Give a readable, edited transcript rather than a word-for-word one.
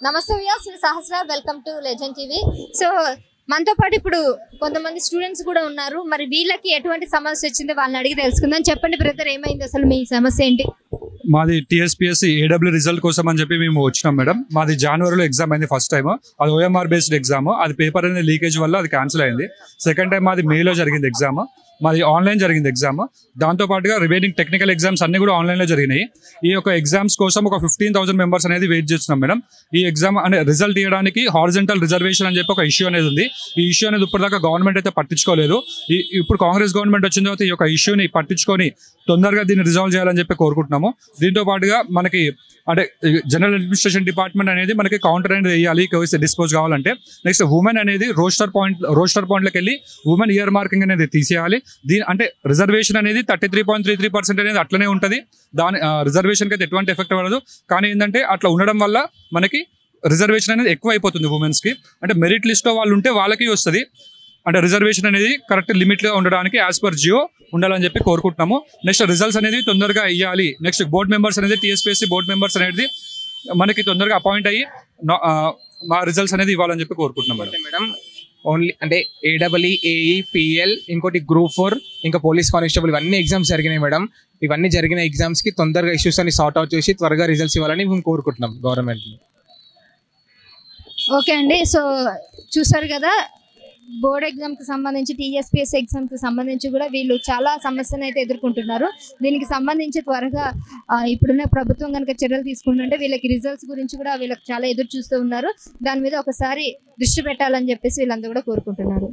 నమస్తే వ్యూయర్స్, నేను Sahasra. Welcome to legend TV. So మనతో పాటు ఇప్పుడు కొంతమంది స్టూడెంట్స్ కూడా ఉన్నారు. మరి వీళ్ళకి ఎటువంటి సమస్య వచ్చిందో వాళ్ళని అడిగి తెలుసుకుందాం. చెప్పండి బ్రదర్, ఏమైంది అసలు, మీ సమస్య ఏంటి? మాది టీఎస్పీఎస్సీ ఏడబ్ల్యూ రిజల్ట్ కోసం అని చెప్పి మేము వచ్చినాం మేడం. మాది జనవరిలో ఎగ్జామ్ అయింది ఫస్ట్ టైం. అది ఓఎంఆర్ బేస్డ్ ఎగ్జామ్. అది పేపర్ అనేది లీకేజ్ వల్ల అది క్యాన్సిల్ అయింది. సెకండ్ టైం మాది మేలో జరిగింది ఎగ్జామ్. మాది ఆన్లైన్ జరిగింది ఎగ్జామ్. దాంతోపాటుగా రిమైనింగ్ టెక్నికల్ ఎగ్జామ్స్ అన్ని కూడా ఆన్లైన్లో జరిగినాయి. ఈ యొక్క ఎగ్జామ్స్ కోసం ఒక 15,000 మెంబర్స్ అనేది వెయిట్ చేస్తున్నాం మేడం. ఈ ఎగ్జామ్ అనే రిజల్ట్ ఇవ్వడానికి హారిజంటల్ రిజర్వేషన్ అని చెప్పి ఒక ఇష్యూ అనేది ఉంది. ఈ ఇష్యూ అనేది ఇప్పటిదాకా గవర్నమెంట్ అయితే పట్టించుకోలేదు. ఇప్పుడు కాంగ్రెస్ గవర్నమెంట్ వచ్చిన తర్వాత ఈ యొక్క ఇష్యూని పట్టించుకొని తొందరగా దీన్ని రిజాల్వ్ చేయాలని చెప్పి కోరుకుంటున్నాము. దీంతో పాటుగా మనకి అంటే జనరల్ అడ్మినిస్ట్రేషన్ డిపార్ట్మెంట్ అనేది మనకి కౌంటర్ అనేది వేయాలి డిస్పోజ్ కావాలంటే. నెక్స్ట్ ఉమెన్ అనేది రోస్టర్ పాయింట్లోకి వెళ్ళి ఉమెన్ ఇయర్ మార్కింగ్ అనేది తీసేయాలి. దీని అంటే రిజర్వేషన్ అనేది 33.33% అనేది అట్లనే ఉంటుంది. దాని రిజర్వేషన్కి అయితే ఎటువంటి ఎఫెక్ట్ పడదు. కానీ ఏంటంటే అట్లా ఉండడం వల్ల మనకి రిజర్వేషన్ అనేది ఎక్కువ అయిపోతుంది ఉమెన్స్కి. అంటే మెరిట్ లిస్ట్లో వాళ్ళు ఉంటే వాళ్ళకి వస్తుంది. అంటే రిజర్వేషన్ అనేది కరెక్ట్ లిమిట్లో ఉండడానికి యాజ్ పర్ జియో ఉండాలని చెప్పి కోరుకుంటున్నాము. నెక్స్ట్ రిజల్ట్స్ అనేది తొందరగా ఇవ్వాలి. నెక్స్ట్ బోర్డ్ మెంబర్స్ అనేది టీఎస్పీఎస్సీ బోర్డ్ మెంబర్స్ అనేది మనకి తొందరగా అపాయింట్ అయ్యి మా రిజల్ట్స్ అనేది ఇవ్వాలని చెప్పి కోరుకుంటున్నాం మేడం. ఓన్లీ అంటే ఏడబ్ల్యూ, ఏఈ, పిఎల్, ఇంకోటి గ్రూప్ 4, ఇంకా పోలీస్ కానిస్టేబుల్ ఇవన్నీ ఎగ్జామ్స్ జరిగినాయి మేడం. ఇవన్నీ జరిగిన ఎగ్జామ్స్కి తొందరగా ఇష్యూస్ అన్ని సార్ట్ అవుట్ చేసి త్వరగా రిజల్ట్స్ ఇవ్వాలని మేము కోరుకుంటున్నాం గవర్నమెంట్ని. ఓకే అండి. సో చూసారు కదా, బోర్డ్ ఎగ్జామ్కి సంబంధించి, టీఎస్పీఎస్ ఎగ్జామ్కి సంబంధించి కూడా వీళ్ళు చాలా సమస్యను అయితే ఎదుర్కొంటున్నారు. దీనికి సంబంధించి త్వరగా ఇప్పుడున్న ప్రభుత్వం కనుక చర్యలు తీసుకుంటుంటే వీళ్ళకి రిజల్ట్స్ గురించి కూడా వీళ్ళకి చాలా ఎదురు చూస్తూ ఉన్నారు. దాని మీద ఒకసారి దృష్టి పెట్టాలని చెప్పేసి వీళ్ళందరూ కూడా కోరుకుంటున్నారు.